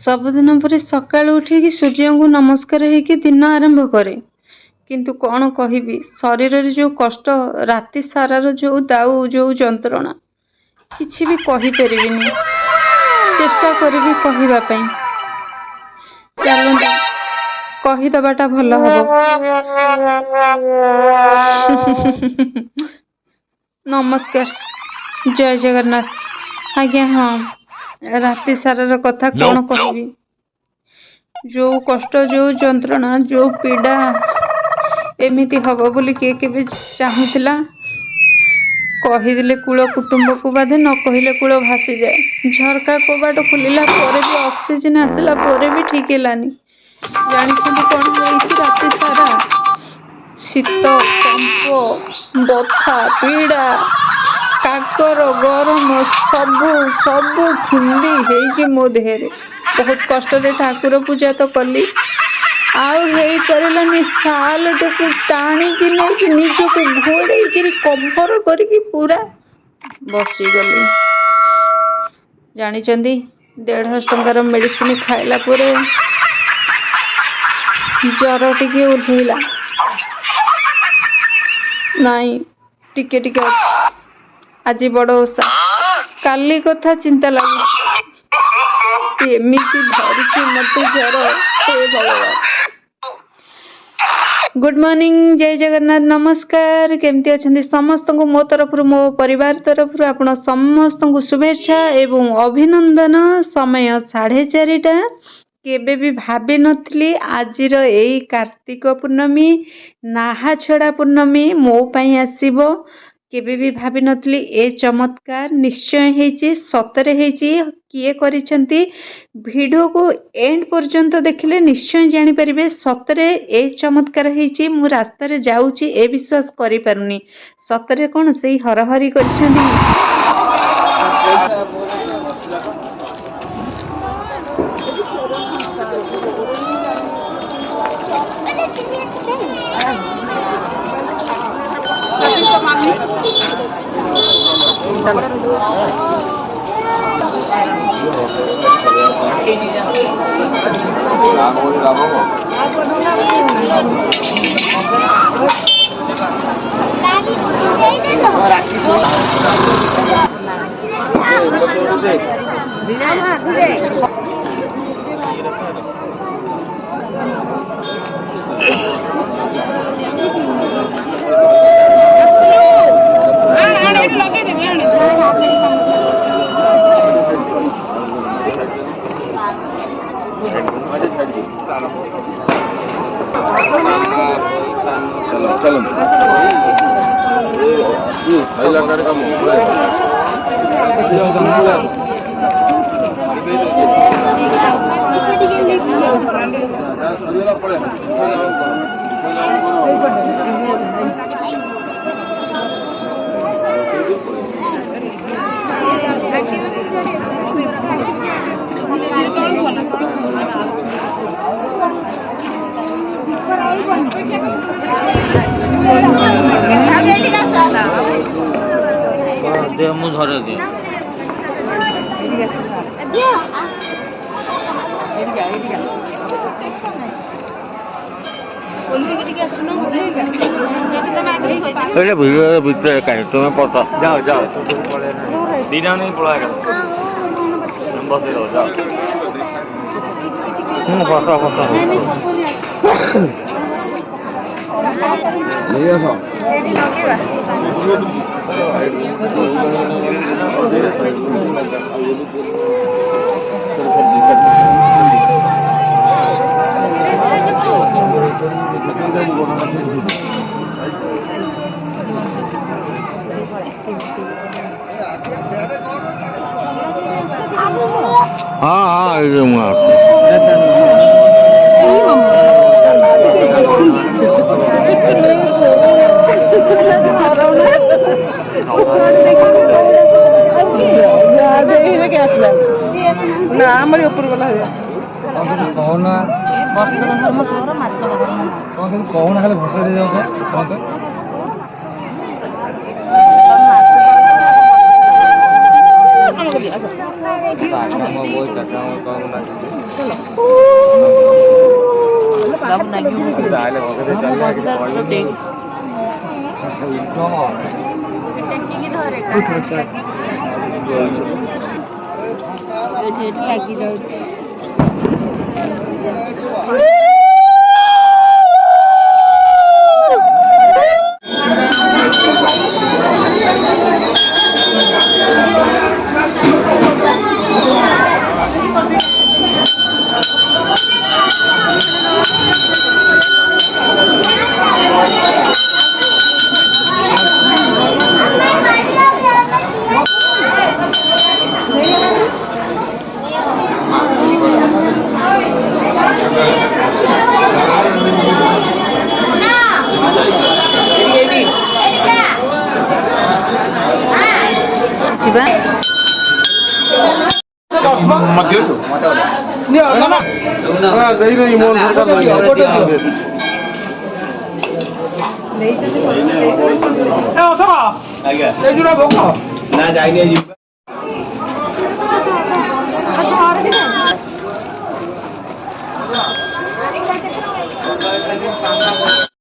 ସବୁଦିନ ପରି ସକାଳୁ ଉଠିକି ସୂର୍ଯ୍ୟଙ୍କୁ ନମସ୍କାର ହେଇକି ଦିନ ଆରମ୍ଭ କରେ। କିନ୍ତୁ କ'ଣ କହିବି, ଶରୀରରେ ଯୋଉ କଷ୍ଟ, ରାତି ସାରାର ଯୋଉ ଦାଉ, ଯୋଉ ଯନ୍ତ୍ରଣା, କିଛି ବି କହିପାରିବିନି। ଚେଷ୍ଟା କରିବି କହିବା ପାଇଁ। ଚାଲନ୍ତୁ କହିଦବାଟା ଭଲ ହବ। ନମସ୍କାର, ଜୟ ଜଗନ୍ନାଥ। ଆଜ୍ଞା ହଁ, ରାତି ସାରାର କଥା କ'ଣ କହିବି। ଯୋଉ କଷ୍ଟ, ଯୋଉ ଯନ୍ତ୍ରଣା, ଯୋଉ ପୀଡ଼ା, ଏମିତି ହବ ବୋଲି କିଏ କେବେ ଚାହୁଁଥିଲା? କହିଦେଲେ କୂଳ କୁଟୁମ୍ବକୁ ବାଧେ, ନ କହିଲେ କୂଳ ଭାସିଯାଏ। ଝରକା କବାଟ ଖୋଲିଲା ପରେ ବି, ଅକ୍ସିଜେନ ଆସିଲା ପରେ ବି ଠିକ୍ ହେଲାନି। ଜାଣିଛନ୍ତି କ'ଣ ହେଇଛି ରାତି ସାରା? ଶୀତ, କମ୍ପ, ବଥା, ପୀଡ଼ା, କାକର, ଗରମ, ସବୁ ଖିନ୍ଦି ହେଇକି ମୋ ଦେହରେ। ବହୁତ କଷ୍ଟରେ ଠାକୁର ପୂଜା ତ କଲି, ଆଉ ହେଇପାରିଲାନି। ଶାଲଟାକୁ ଟାଣିକି ନେଇକି ନିଜକୁ ଘୋଡ଼େଇକିରି କଭର କରିକି ପୁରା ବସିଗଲି। ଜାଣିଛନ୍ତି, 150 ଟଙ୍କାର ମେଡ଼ିସିନ ଖାଇଲା ପରେ ଜ୍ୱର ଟିକେ ଓହ୍ଲେଇଲା। ନାଇଁ, ଟିକେ ଟିକେ ଅଛି। ଆଜି ବଡ଼ ଓଷା, କାଲି କଥା ଚିନ୍ତା ଲାଗୁଛି। ଏମିତି ଧରିଛି ମତେ ଜ୍ୱର, ହେ ଭଗବାନ। ଗୁଡ୍ ମର୍ଣ୍ଣିଂ, ଜୟ ଜଗନ୍ନାଥ, ନମସ୍କାର। କେମିତି ଅଛନ୍ତି ସମସ୍ତଙ୍କୁ ମୋ ତରଫରୁ, ମୋ ପରିବାର ତରଫରୁ ଆପଣ ସମସ୍ତଙ୍କୁ ଶୁଭେଚ୍ଛା ଏବଂ ଅଭିନନ୍ଦନ। ସମୟ 4:30। କେବେ ବି ଭାବିନଥିଲି ଆଜିର ଏଇ କାର୍ତ୍ତିକ ପୂର୍ଣ୍ଣମୀ, ନାହାଛଡ଼ା ପୂର୍ଣ୍ଣମୀ ମୋ ପାଇଁ ଆସିବ। କେବେ ବି ଭାବିନଥିଲି ଏ ଚମତ୍କାର ନିଶ୍ଚୟ ହେଇଛି, ସତରେ ହେଇଛି। କିଏ କରିଛନ୍ତି? ଭିଡ଼ିଓକୁ ଏଣ୍ଡ ପର୍ଯ୍ୟନ୍ତ ଦେଖିଲେ ନିଶ୍ଚୟ ଜାଣିପାରିବେ ସତରେ ଏ ଚମତ୍କାର ହେଇଛି। ମୁଁ ରାସ୍ତାରେ ଯାଉଛି, ଏ ବିଶ୍ୱାସ କରିପାରୁନି। ସତରେ କ'ଣ ସେଇ ହରହରି କରିଛନ୍ତି? ମୁଁ ଧରେ ଦିଏ। ଭିତରେ କାହିଁ ତୁମେ ପଛ ଯାଅ ଯାଅ, ଦିନ ନେଇ ପଳା ବସେଇ ଦବ, ଯାଅ। ବସ ବସ हाँ ये ना आमरी ऊपर गला कहना कहना खाली भसा दे जाओ। କାମ ବହୁତ କାମ କମ ଲାଗିଛି ତାହେଲେ ବସରେ ଚାଲିଲା କିଛି କହିବି ଲାଗି ଯାଉଛି ଆଜ୍ଞା। ନା ଯାଇନି